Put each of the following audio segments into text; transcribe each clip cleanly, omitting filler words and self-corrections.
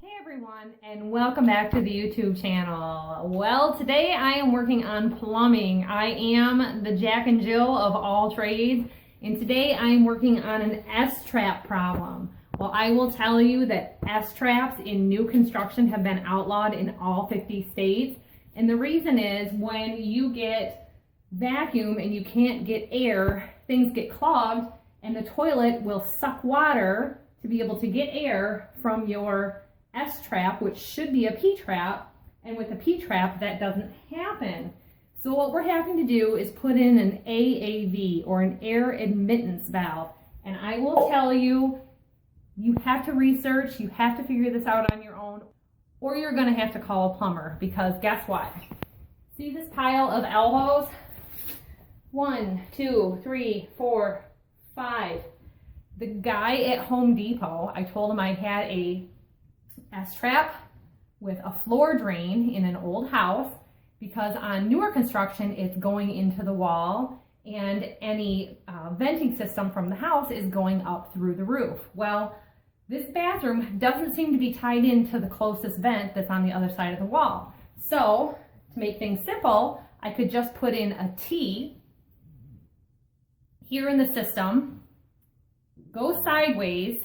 Hey everyone, and welcome back to the YouTube channel. Well, today I am working on plumbing. I am the Jack and Jill of all trades, and today I am working on an S-trap problem. Well, I will tell you that S-traps in new construction have been outlawed in all 50 states, and the reason is when you get vacuum and you can't get air, things get clogged, and the toilet will suck water to be able to get air from your S-trap, which should be a P-trap, and with a P-trap that doesn't happen. So what we're having to do is put in an AAV, or an Air Admittance Valve. And I will tell you, you have to research, you have to figure this out on your own, or you're gonna have to call a plumber, because guess what? See this pile of elbows? 1, 2, 3, 4, 5. The guy at Home Depot, I told him I had a S-trap with a floor drain in an old house, because on newer construction it's going into the wall and any venting system from the house is going up through the roof. Well, this bathroom doesn't seem to be tied into the closest vent that's on the other side of the wall. So to make things simple, I could just put in a T here in the system, go sideways,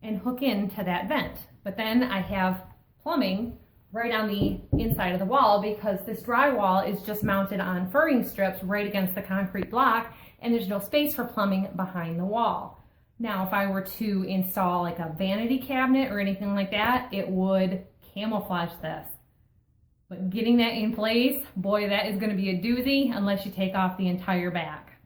and hook into that vent. But then I have plumbing right on the inside of the wall, because this drywall is just mounted on furring strips right against the concrete block, and there's no space for plumbing behind the wall. Now, if I were to install like a vanity cabinet or anything like that, it would camouflage this. But getting that in place, boy, that is going to be a doozy unless you take off the entire back.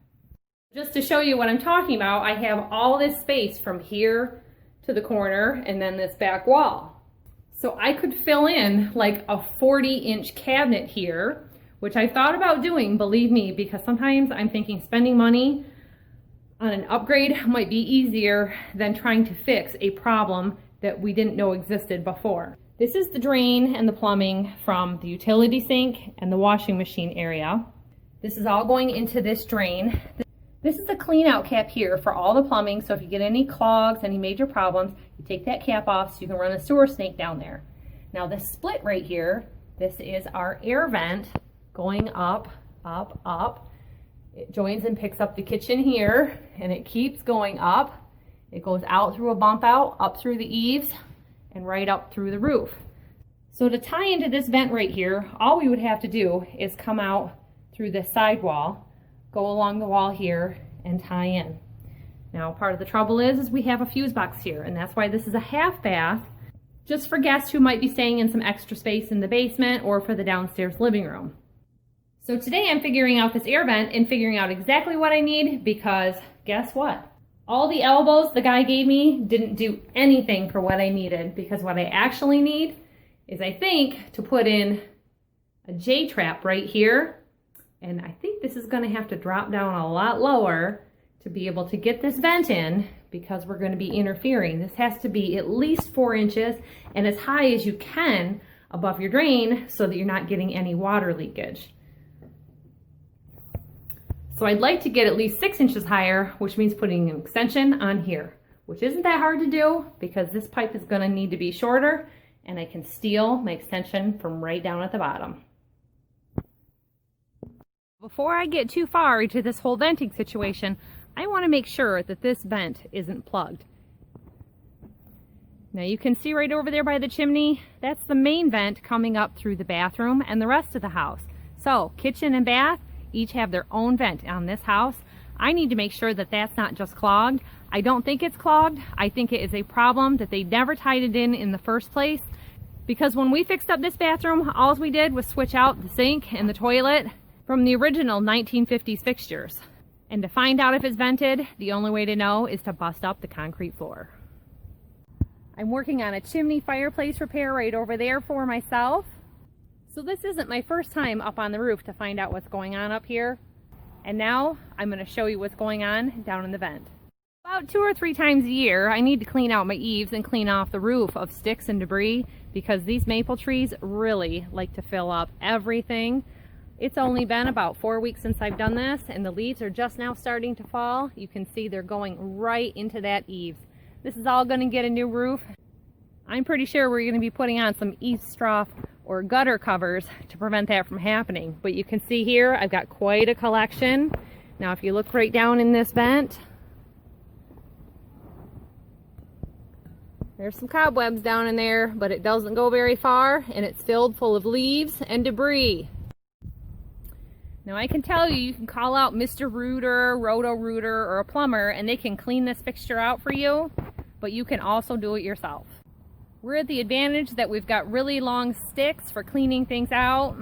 Just to show you what I'm talking about, I have all this space from here to the corner and then this back wall. So I could fill in like a 40-inch cabinet here, which I thought about doing, believe me, because sometimes I'm thinking spending money on an upgrade might be easier than trying to fix a problem that we didn't know existed before. This is the drain and the plumbing from the utility sink and the washing machine area. This is all going into this drain. This is a clean out cap here for all the plumbing, so if you get any clogs, any major problems, you take that cap off so you can run a sewer snake down there. Now this split right here, this is our air vent going up, up, up. It joins and picks up the kitchen here, and it keeps going up. It goes out through a bump out, up through the eaves, and right up through the roof. So to tie into this vent right here, all we would have to do is come out through this side wall, go along the wall here, and tie in. Now, part of the trouble is we have a fuse box here, and that's why this is a half bath, just for guests who might be staying in some extra space in the basement or for the downstairs living room. So today I'm figuring out this air vent and figuring out exactly what I need, because guess what? All the elbows the guy gave me didn't do anything for what I needed, because what I actually need is, I think, to put in a J-trap right here. And I think this is going to have to drop down a lot lower to be able to get this vent in, because we're going to be interfering. This has to be at least 4 inches and as high as you can above your drain so that you're not getting any water leakage. So I'd like to get at least 6 inches higher, which means putting an extension on here, which isn't that hard to do, because this pipe is going to need to be shorter, and I can steal my extension from right down at the bottom. Before I get too far into this whole venting situation, I want to make sure that this vent isn't plugged. Now you can see right over there by the chimney, that's the main vent coming up through the bathroom and the rest of the house. So kitchen and bath each have their own vent on this house. I need to make sure that that's not just clogged. I don't think it's clogged. I think it is a problem that they never tied it in the first place, because when we fixed up this bathroom, all we did was switch out the sink and the toilet from the original 1950s fixtures. And to find out if it's vented, the only way to know is to bust up the concrete floor. I'm working on a chimney fireplace repair right over there for myself. So this isn't my first time up on the roof to find out what's going on up here. And now I'm going to show you what's going on down in the vent. About 2 or 3 times a year, I need to clean out my eaves and clean off the roof of sticks and debris, because these maple trees really like to fill up everything. It's only been about 4 weeks since I've done this, and the leaves are just now starting to fall. You can see they're going right into that eaves. This is all going to get a new roof. I'm pretty sure we're going to be putting on some eavesdrop or gutter covers to prevent that from happening. But you can see here, I've got quite a collection. Now, if you look right down in this vent, there's some cobwebs down in there, but it doesn't go very far, and it's filled full of leaves and debris. Now, I can tell you, you can call out Mr. Rooter, Roto-Rooter, or a plumber, and they can clean this fixture out for you, but you can also do it yourself. We're at the advantage that we've got really long sticks for cleaning things out.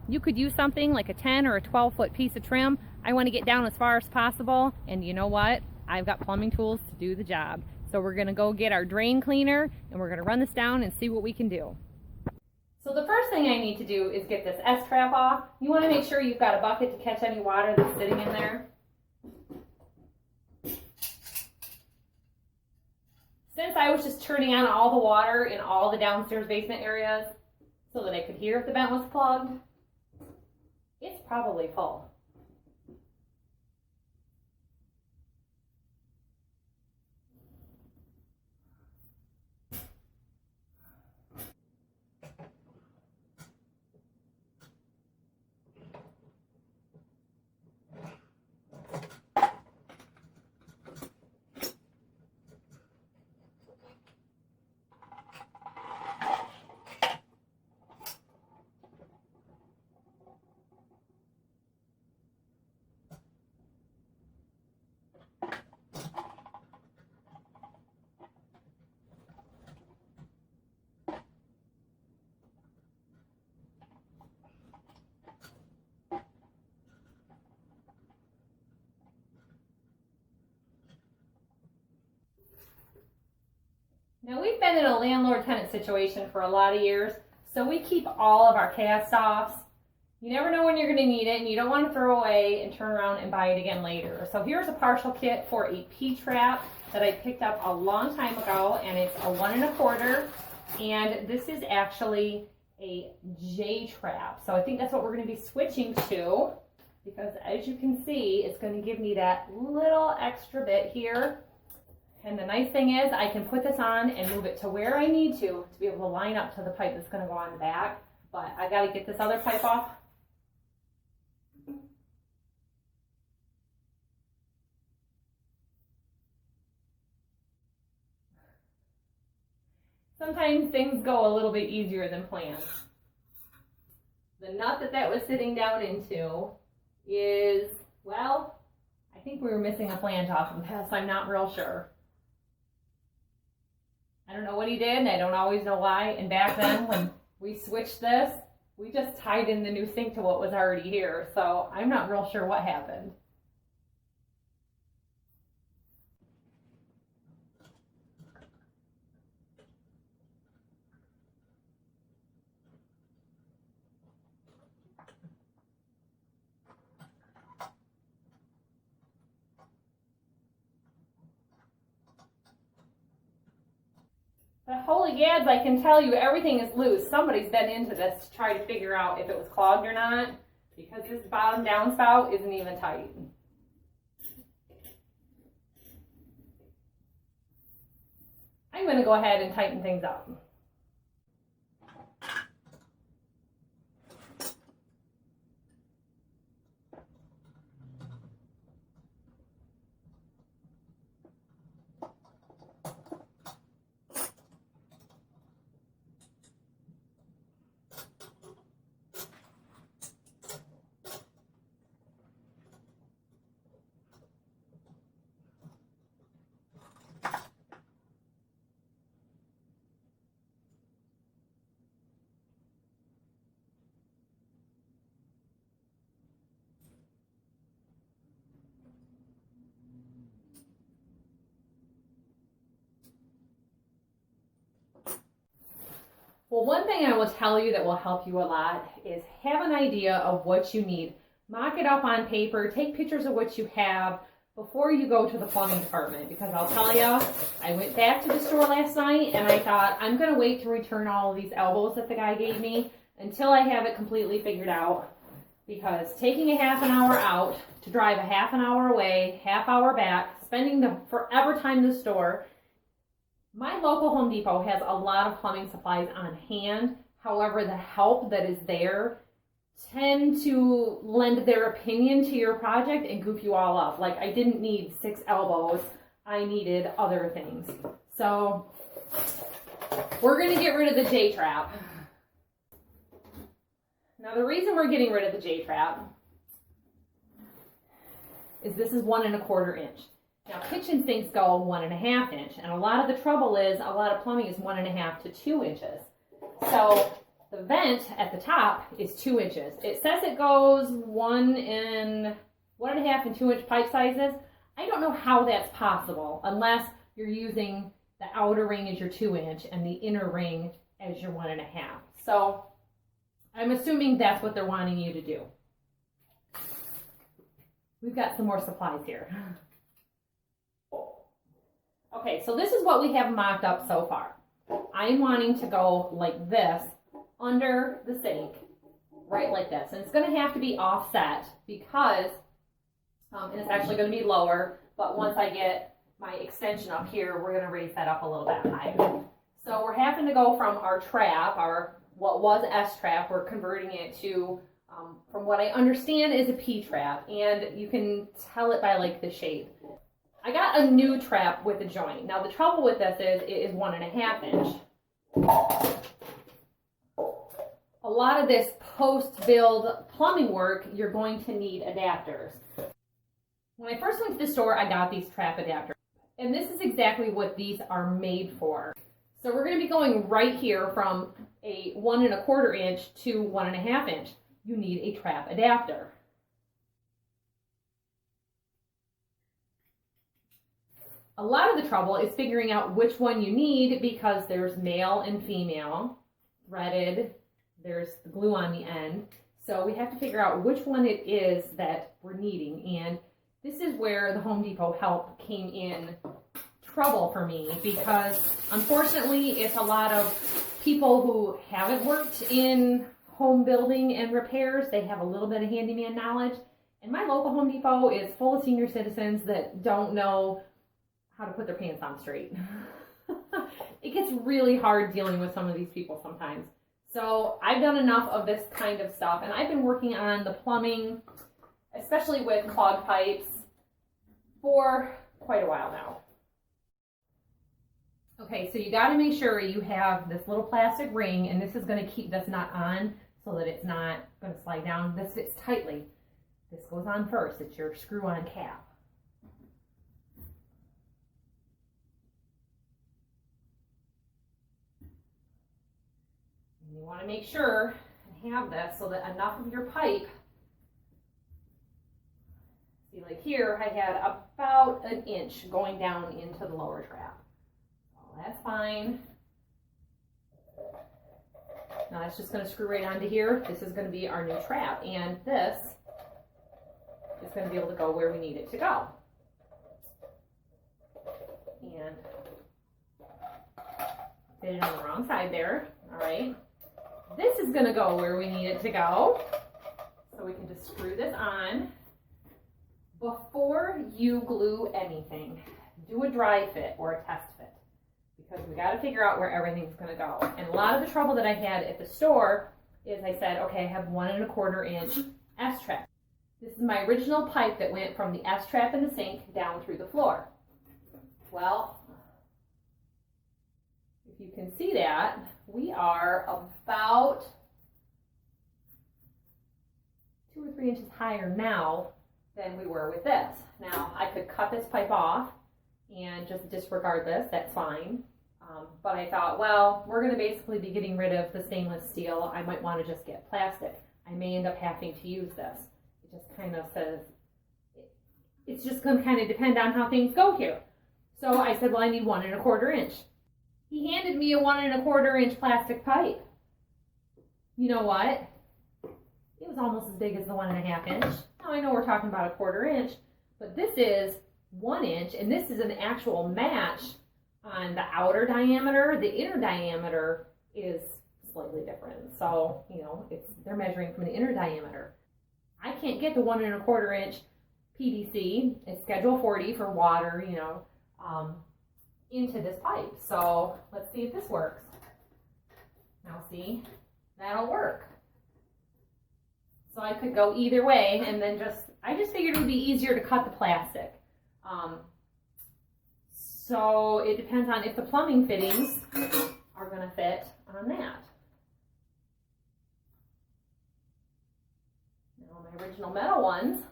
You could use something like a 10 or a 12-foot piece of trim. I want to get down as far as possible, and you know what? I've got plumbing tools to do the job. So we're going to go get our drain cleaner, and we're going to run this down and see what we can do. So the first thing I need to do is get this S-trap off. You want to make sure you've got a bucket to catch any water that's sitting in there. Since I was just turning on all the water in all the downstairs basement areas so that I could hear if the vent was plugged, it's probably full. Now, we've been in a landlord-tenant situation for a lot of years, so we keep all of our cast-offs. You never know when you're going to need it, and you don't want to throw away and turn around and buy it again later. So here's a partial kit for a P-trap that I picked up a long time ago, and it's a 1 1/4, and this is actually a J-trap. So I think that's what we're going to be switching to, because as you can see, it's going to give me that little extra bit here. And the nice thing is I can put this on and move it to where I need to be able to line up to the pipe that's going to go on the back. But I got to get this other pipe off. Sometimes things go a little bit easier than planned. The nut that was sitting down into is, well, I think we were missing a flange off of this. I'm not real sure. I don't know what he did, and I don't always know why. And back then, when we switched this, we just tied in the new sink to what was already here. So I'm not real sure what happened. But holy gads, I can tell you everything is loose. Somebody's been into this to try to figure out if it was clogged or not, because this bottom downspout isn't even tight. I'm going to go ahead and tighten things up. Well, one thing I will tell you that will help you a lot is have an idea of what you need. Mock it up on paper, take pictures of what you have before you go to the plumbing department, because I'll tell you, I went back to the store last night and I thought, I'm going to wait to return all of these elbows that the guy gave me until I have it completely figured out, because taking a half an hour out to drive a half an hour away, half hour back, spending the forever time in the store, My local Home Depot has a lot of plumbing supplies on hand. However, the help that is there tend to lend their opinion to your project and goof you all up. Like, I didn't need 6 elbows. I needed other things. So we're going to get rid of the J-trap. Now, the reason we're getting rid of the J-trap is this is 1 1/4 inch. Now, kitchen sinks go 1 1/2 inch, and a lot of the trouble is a lot of plumbing is 1 1/2 to 2 inches. So the vent at the top is 2 inches. It says it goes 1 1/2 and 2 inch pipe sizes. I don't know how that's possible unless you're using the outer ring as your 2 inch and the inner ring as your 1 1/2. So I'm assuming that's what they're wanting you to do. We've got some more supplies here. Okay, so this is what we have mocked up so far. I'm wanting to go like this under the sink, right like this. And it's going to have to be offset because, and it's actually going to be lower, but once I get my extension up here, we're going to raise that up a little bit higher. So we're having to go from our trap, what was S-trap, we're converting it to, from what I understand is a P-trap, and you can tell it by like the shape. I got a new trap with a joint. Now the trouble with this is it is 1 1/2 inch. A lot of this post-build plumbing work, you're going to need adapters. When I first went to the store, I got these trap adapters, and this is exactly what these are made for. So we're going to be going right here from a 1 1/4 inch to 1 1/2 inch. You need a trap adapter. A lot of the trouble is figuring out which one you need because there's male and female, threaded, there's the glue on the end. So we have to figure out which one it is that we're needing. And this is where the Home Depot help came in trouble for me because unfortunately it's a lot of people who haven't worked in home building and repairs. They have a little bit of handyman knowledge. And my local Home Depot is full of senior citizens that don't know how to put their pants on straight. It gets really hard dealing with some of these people sometimes. So I've done enough of this kind of stuff, and I've been working on the plumbing, especially with clogged pipes, for quite a while now. Okay, so you got to make sure you have this little plastic ring, and this is going to keep this nut on so that it's not going to slide down. This fits tightly. This goes on first. It's your screw-on cap. You want to make sure and have this so that enough of your pipe, see, like here I had about 1 inch going down into the lower trap. So that's fine. Now that's just going to screw right onto here. This is going to be our new trap, and this is going to be able to go where we need it to go. And fit it on the wrong side there. All right. This is going to go where we need it to go. So we can just screw this on. Before you glue anything, do a dry fit or a test fit, because we got to figure out where everything's going to go. And a lot of the trouble that I had at the store is I said, okay, I have 1 1/4 inch S-trap. This is my original pipe that went from the S-trap in the sink down through the floor. Well, if you can see that, we are about 2 or 3 inches higher now than we were with this. Now, I could cut this pipe off and just disregard this, that's fine. But I thought, well, we're going to basically be getting rid of the stainless steel. I might want to just get plastic. I may end up having to use this. It just kind of says, it's just going to kind of depend on how things go here. So I said, well, I need 1 1/4 inch. He handed me a 1 1/4 inch plastic pipe. You know what? It was almost as big as the 1 1/2 inch. Now I know we're talking about a 1/4 inch, but this is 1 inch, and this is an actual match on the outer diameter. The inner diameter is slightly different. So, you know, they're measuring from the inner diameter. I can't get the 1 1/4 inch PVC. It's Schedule 40 for water, you know. into this pipe. So let's see if this works. Now see, that'll work. So I could go either way, and then I just figured it would be easier to cut the plastic. So it depends on if the plumbing fittings are going to fit on that. Now my original metal ones,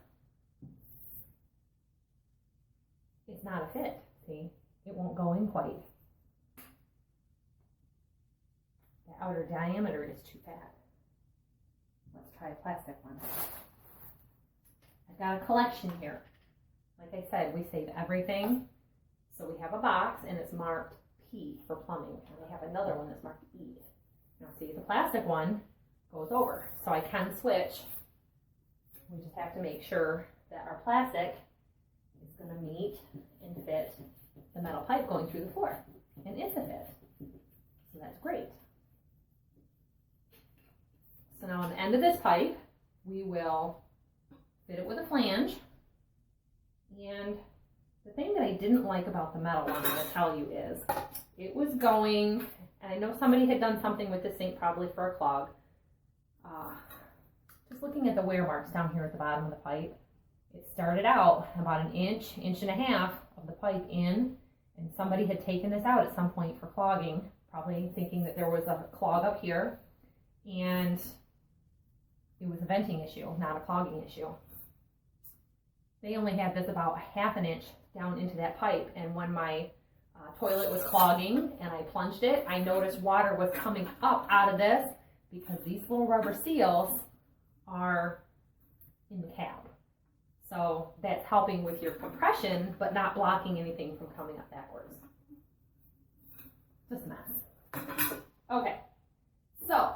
it's not a fit. See, it won't go in quite. The outer diameter is too fat. Let's try a plastic one. I've got a collection here. Like I said, we save everything. So we have a box and it's marked P for plumbing. And we have another one that's marked E. Now see, the plastic one goes over. So I can switch. We just have to make sure that our plastic is going to meet and fit the metal pipe going through the floor. And it's a fit. So that's great. So now on the end of this pipe, we will fit it with a flange. And the thing that I didn't like about the metal one, I'm going to tell you, is it was going, and I know somebody had done something with the sink probably for a clog. Just looking at the wear marks down here at the bottom of the pipe, it started out about an inch and a half of the pipe in, and somebody had taken this out at some point for clogging, probably thinking that there was a clog up here, and it was a venting issue, not a clogging issue. They only had this about ½ an inch down into that pipe, and when my toilet was clogging and I plunged it, I noticed water was coming up out of this because these little rubber seals are in the cap. So that's helping with your compression, but not blocking anything from coming up backwards. Just a mess. Okay, so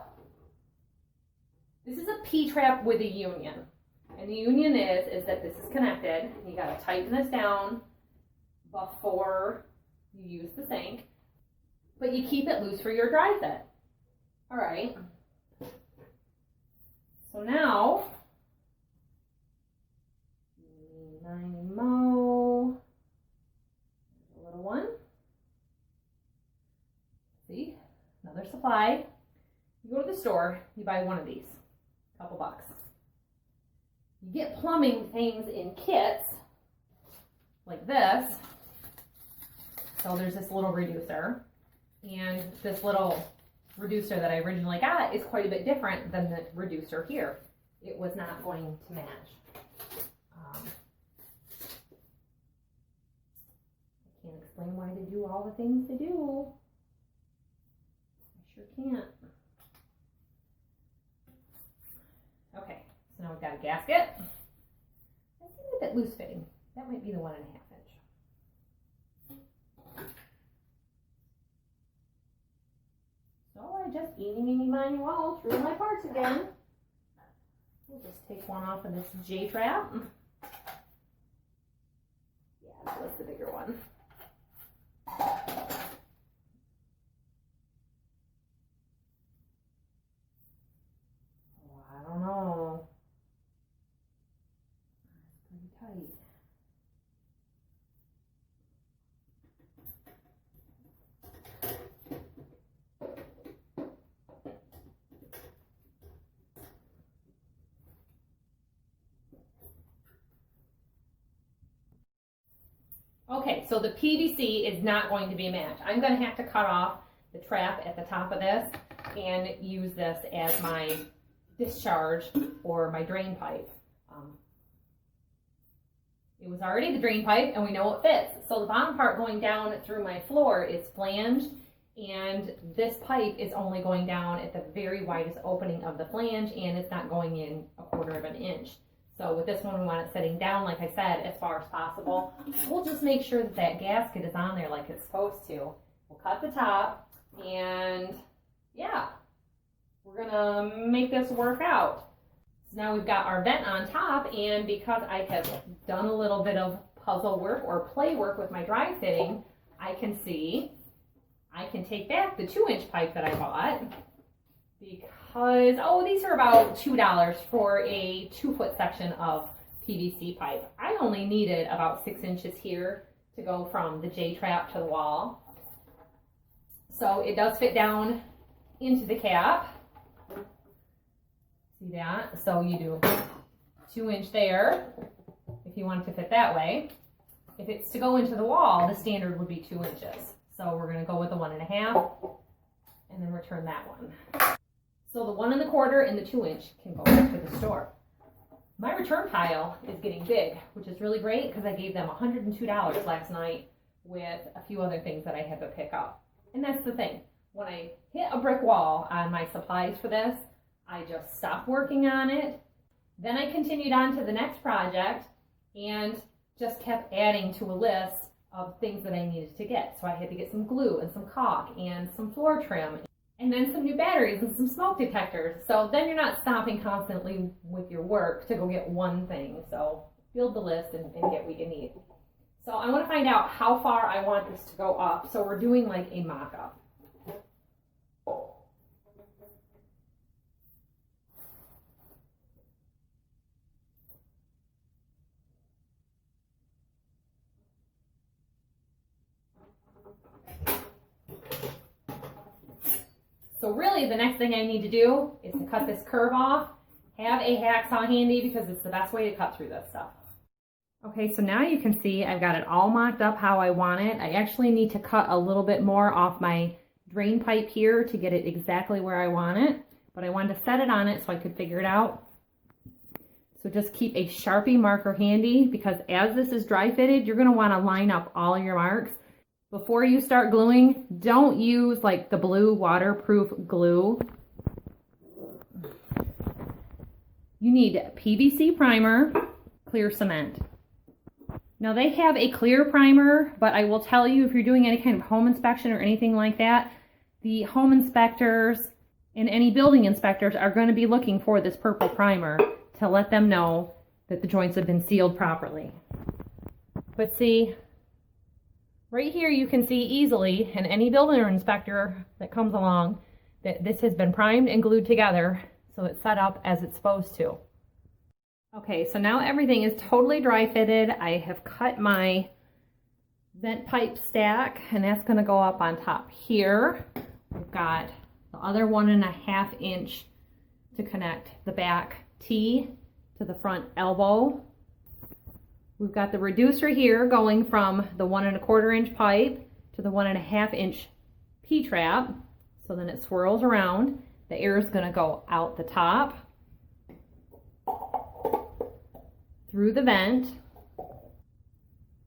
this is a P-trap with a union. And the union is that this is connected. You got to tighten this down before you use the sink, but you keep it loose for your dry fit. All right. So now, a little one. See, another supply. You go to the store, you buy one of these, a couple bucks. You get plumbing things in kits like this. So there's this little reducer, and this little reducer that I originally got is quite a bit different than the reducer here. It was not going to match. I can't explain why they do all the things they do. I sure can't. Okay. So now we've got a gasket. I think a bit loose fitting. That might be the 1½ inch. So I just eeny, miny, moe through my parts again. We'll just take one off of this J-trap. Yeah, that was the bigger one. Oh, I don't know. Tight. Okay, so the PVC is not going to be a match. I'm going to have to cut off the trap at the top of this and use this as my discharge or my drain pipe. It was already the drain pipe, and we know it fits. So the bottom part going down through my floor is flanged, and this pipe is only going down at the very widest opening of the flange, and it's not going in 1/4 inch. So with this one, we want it sitting down, like I said, as far as possible. We'll just make sure that that gasket is on there like it's supposed to. We'll cut the top, and yeah, we're gonna make this work out. So now we've got our vent on top, and because I have done a little bit of puzzle work or play work with my dry fitting, I can see I can take back the 2-inch pipe that I bought because, oh, these are about $2 for a 2-foot section of PVC pipe. I only needed about 6 inches here to go from the J-trap to the wall. So it does fit down into the cap. See that? So you do 2 inch there if you want it to fit that way. If it's to go into the wall, the standard would be 2 inches. So we're going to go with the 1.5 and then return that one. So the 1 1/4 and the 2 inch can go back to the store. My return pile is getting big, which is really great because I gave them $102 last night with a few other things that I had to pick up. And that's the thing. When I hit a brick wall on my supplies for this, I just stopped working on it. Then I continued on to the next project and just kept adding to a list of things that I needed to get. So I had to get some glue and some caulk and some floor trim and then some new batteries and some smoke detectors. So then you're not stopping constantly with your work to go get one thing. So build the list and get what you need. So I want to find out how far I want this to go up. So we're doing like a mock-up. So really the next thing I need to do is to cut this curve off. Have a hacksaw handy because it's the best way to cut through this stuff. Okay, so now you can see I've got it all mocked up how I want it. I actually need to cut a little bit more off my drain pipe here to get it exactly where I want it, but I wanted to set it on it so I could figure it out. So just keep a Sharpie marker handy because as this is dry fitted, you're going to want to line up all your marks. Before you start gluing, don't use like the blue waterproof glue. You need PVC primer, clear cement. Now they have a clear primer, but I will tell you if you're doing any kind of home inspection or anything like that, the home inspectors and any building inspectors are going to be looking for this purple primer to let them know that the joints have been sealed properly. But see, right here you can see easily, and any builder inspector that comes along, that this has been primed and glued together so it's set up as it's supposed to. Okay, so now everything is totally dry fitted. I have cut my vent pipe stack and that's going to go up on top here. We've got the other 1.5 inch to connect the back T to the front elbow. We've got the reducer here going from the 1 1/4 inch pipe to the 1.5 inch P-trap. So then it swirls around. The air is going to go out the top, through the vent.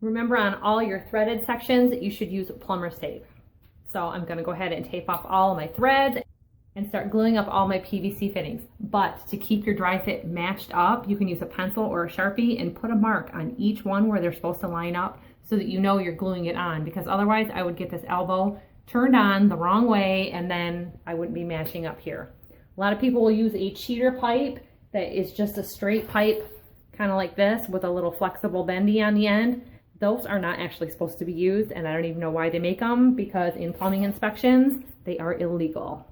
Remember on all your threaded sections that you should use plumber's tape. So I'm going to go ahead and tape off all of my threads and start gluing up all my PVC fittings. But to keep your dry fit matched up, you can use a pencil or a Sharpie and put a mark on each one where they're supposed to line up so that you know you're gluing it on, because otherwise I would get this elbow turned on the wrong way and then I wouldn't be matching up here. A lot of people will use a cheater pipe that is just a straight pipe, kind of like this with a little flexible bendy on the end. Those are not actually supposed to be used, and I don't even know why they make them, because in plumbing inspections, they are illegal.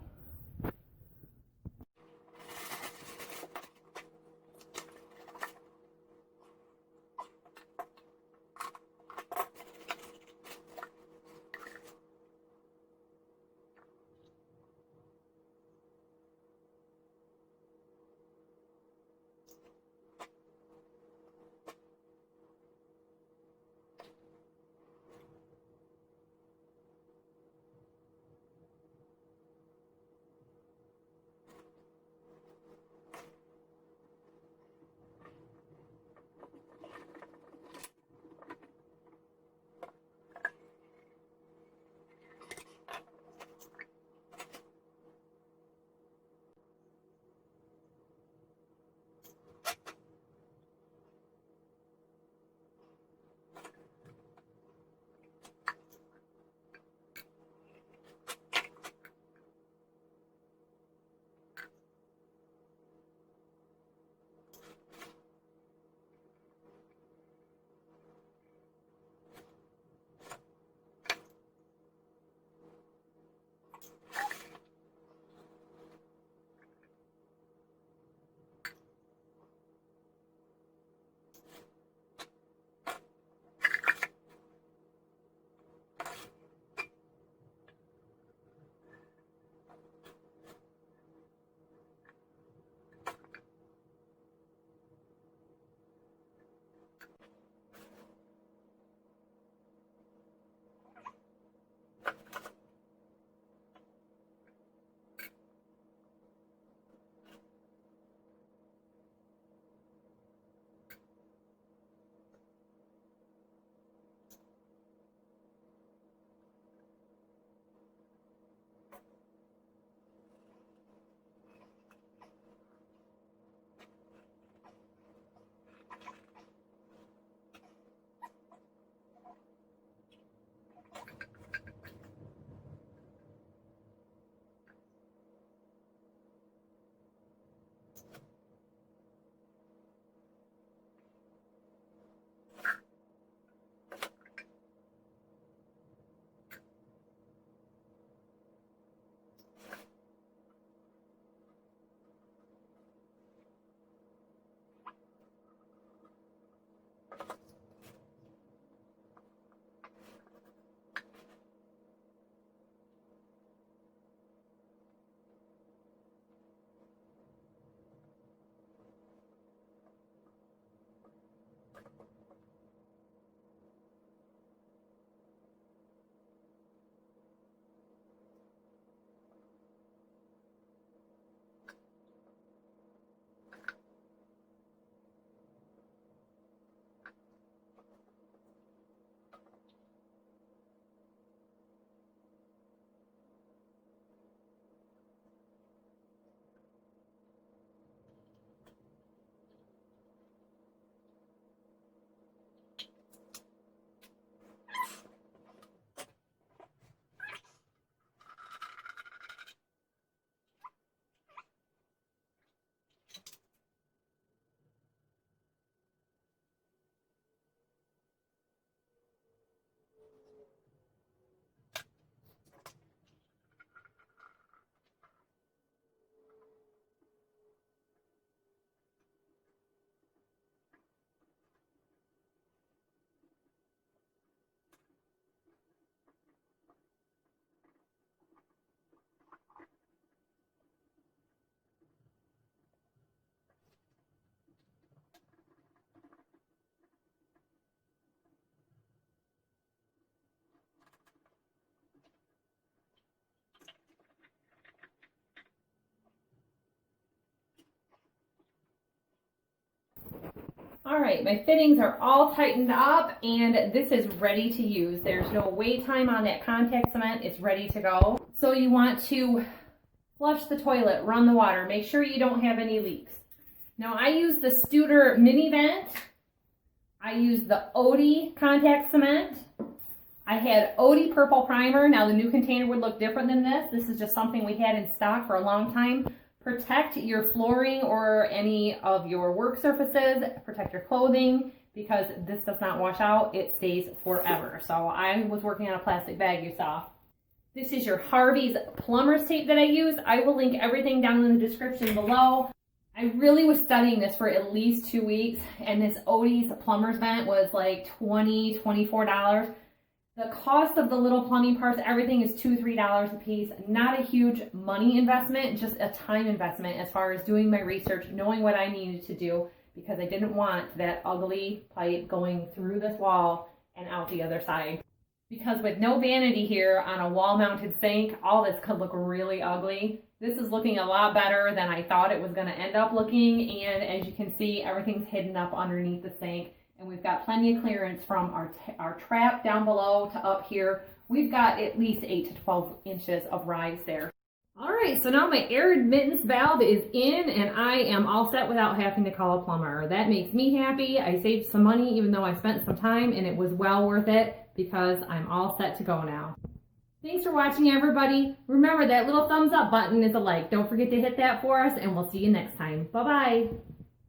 All right, my fittings are all tightened up and this is ready to use. There's no wait time on that contact cement. It's ready to go. So you want to flush the toilet, run the water, make sure you don't have any leaks. Now I use the Studer mini vent. I use the Odie contact cement. I had Odie purple primer. Now the new container would look different than this. This is just something we had in stock for a long time. Protect your flooring or any of your work surfaces. Protect your clothing because this does not wash out. It stays forever. So I was working on a plastic bag you saw. This is your Harvey's plumber's tape that I use. I will link everything down in the description below. I really was studying this for at least 2 weeks, and this Odie's plumber's vent was like $20, $24. The cost of the little plumbing parts, everything is $2, $3 a piece. Not a huge money investment, just a time investment as far as doing my research, knowing what I needed to do, because I didn't want that ugly pipe going through this wall and out the other side. Because with no vanity here on a wall-mounted sink, all this could look really ugly. This is looking a lot better than I thought it was going to end up looking, and as you can see, everything's hidden up underneath the sink, and we've got plenty of clearance from our trap down below to up here. We've got at least 8 to 12 inches of rise there. All right, so now my air admittance valve is in, and I am all set without having to call a plumber. That makes me happy. I saved some money, even though I spent some time, and it was well worth it because I'm all set to go now. Thanks for watching, everybody. Remember, that little thumbs up button is a like. Don't forget to hit that for us, and we'll see you next time. Bye-bye.